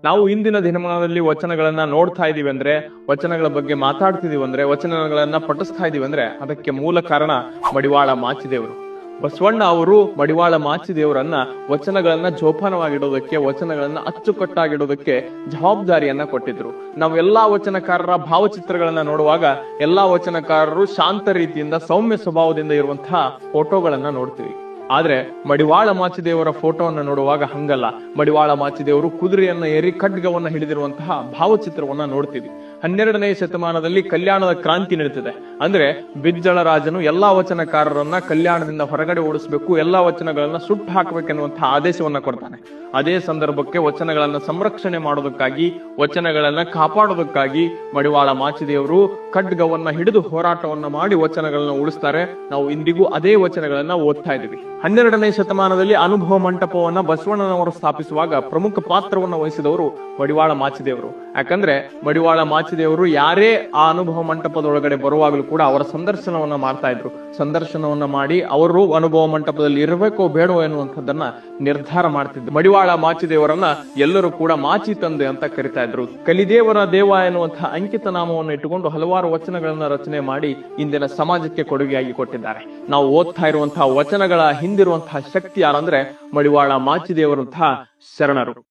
ನಾವು ಇಂದಿನ ದಿನಮಾನದಲ್ಲಿ ವಚನಗಳನ್ನ ನೋಡ್ತಾ ಇದೀವಿ ಅಂದ್ರೆ, ವಚನಗಳ ಬಗ್ಗೆ ಮಾತಾಡ್ತಿದೀವಿ ಅಂದ್ರೆ, ವಚನಗಳನ್ನ ಪಠಿಸ್ತಾ ಇದೀವಿ ಅಂದ್ರೆ ಅದಕ್ಕೆ ಮೂಲ ಕಾರಣ ಮಡಿವಾಳ ಮಾಚಿದೇವರು. ಬಸವಣ್ಣ ಅವರು ಮಡಿವಾಳ ಮಾಚಿದೇವರನ್ನ ವಚನಗಳನ್ನ ಜೋಪಾನವಾಗಿಡೋದಕ್ಕೆ, ವಚನಗಳನ್ನ ಅಚ್ಚುಕಟ್ಟಾಗಿಡೋದಕ್ಕೆ ಜವಾಬ್ದಾರಿಯನ್ನ ಕೊಟ್ಟಿದ್ರು. ನಾವೆಲ್ಲಾ ವಚನಕಾರರ ಭಾವಚಿತ್ರಗಳನ್ನ ನೋಡುವಾಗ ಎಲ್ಲಾ ವಚನಕಾರರು ಶಾಂತ ರೀತಿಯಿಂದ, ಸೌಮ್ಯ ಸ್ವಭಾವದಿಂದ ಇರುವಂತಹ ಫೋಟೋಗಳನ್ನ ನೋಡ್ತೀವಿ. ಆದ್ರೆ ಮಡಿವಾಳ ಮಾಚಿದೇವರ ಫೋಟೋವನ್ನ ನೋಡುವಾಗ ಹಂಗಲ್ಲ. ಮಡಿವಾಳ ಮಾಚಿದೇವರು ಕುದುರೆಯನ್ನ ಏರಿ ಖಡ್ಗವನ್ನ ಹಿಡಿದಿರುವಂತಹ ಭಾವಚಿತ್ರವನ್ನ ನೋಡ್ತೀವಿ. 12ನೇ ಶತಮಾನದಲ್ಲಿ ಕಲ್ಯಾಣದ ಕ್ರಾಂತಿ ನಡೀತಿದೆ. ಅಂದ್ರೆ ಬಿಜ್ಜಳ ರಾಜನು ಎಲ್ಲಾ ವಚನಕಾರರನ್ನ ಕಲ್ಯಾಣದಿಂದ ಹೊರಗಡೆ ಓಡಿಸ್ಬೇಕು, ಎಲ್ಲಾ ವಚನಗಳನ್ನ ಸುಟ್ಟು ಹಾಕಬೇಕೆನ್ನುವಂತಹ ಆದೇಶವನ್ನ ಕೊಡ್ತಾನೆ. ಅದೇ ಸಂದರ್ಭಕ್ಕೆ ವಚನಗಳನ್ನ ಸಂರಕ್ಷಣೆ ಮಾಡೋದಕ್ಕಾಗಿ, ವಚನಗಳನ್ನ ಕಾಪಾಡೋದಕ್ಕಾಗಿ ಮಡಿವಾಳ ಮಾಚಿದೇವರು ಖಡ್ಗವನ್ನ ಹಿಡಿದು ಹೋರಾಟವನ್ನ ಮಾಡಿ ವಚನಗಳನ್ನ ಉಳಿಸ್ತಾರೆ. ನಾವು ಇಂದಿಗೂ ಅದೇ ವಚನಗಳನ್ನ ಓದ್ತಾ ಇದೀವಿ. 12ನೇ ಶತಮಾನದಲ್ಲಿ ಅನುಭವ ಮಂಟಪವನ್ನ ಬಸವಣ್ಣನವರು ಸ್ಥಾಪಿಸುವಾಗ ಪ್ರಮುಖ ಪಾತ್ರವನ್ನ ವಹಿಸಿದವರು ಮಡಿವಾಳ ಮಾಚಿದೇವರು. ಯಾಕಂದ್ರೆ ಮಡಿವಾಳ ಮಾಚಿದೇವರು ಯಾರೇ ಆ ಅನುಭವ ಮಂಟಪದೊಳಗಡೆ ಬರುವಾಗಲೂ ಕೂಡ ಅವರ ಸಂದರ್ಶನವನ್ನ ಮಾಡ್ತಾ ಇದ್ರು. ಸಂದರ್ಶನವನ್ನ ಮಾಡಿ ಅವರು ಅನುಭವ ಮಂಟಪದಲ್ಲಿ ಇರಬೇಕೋ ಬೇಡೋ ಎನ್ನುವಂಥದ್ದನ್ನ ನಿರ್ಧಾರ ಮಾಡ್ತಿದ್ರು. ಮಡಿವಾಳ ಮಾಚಿದೇವರನ್ನ ಎಲ್ಲರೂ ಕೂಡ ಮಾಚಿ ತಂದೆ ಅಂತ ಕರಿತಾ ಇದ್ರು. ಕಲಿದೇವರ ದೇವ ಎನ್ನುವಂತಹ ಅಂಕಿತ ನಾಮವನ್ನು ಇಟ್ಟುಕೊಂಡು ಹಲವಾರು ವಚನಗಳನ್ನ ರಚನೆ ಮಾಡಿ ಇಂದಿನ ಸಮಾಜಕ್ಕೆ ಕೊಡುಗೆಯಾಗಿ ಕೊಟ್ಟಿದ್ದಾರೆ. ನಾವು ಓದ್ತಾ ಇರುವಂತಹ ವಚನಗಳ ಹಿಂದಿರುವಂತಹ ಶಕ್ತಿ ಯಾರಂದ್ರೆ ಮಡಿವಾಳ ಮಾಚಿದೇವರಂತಹ ಶರಣರು.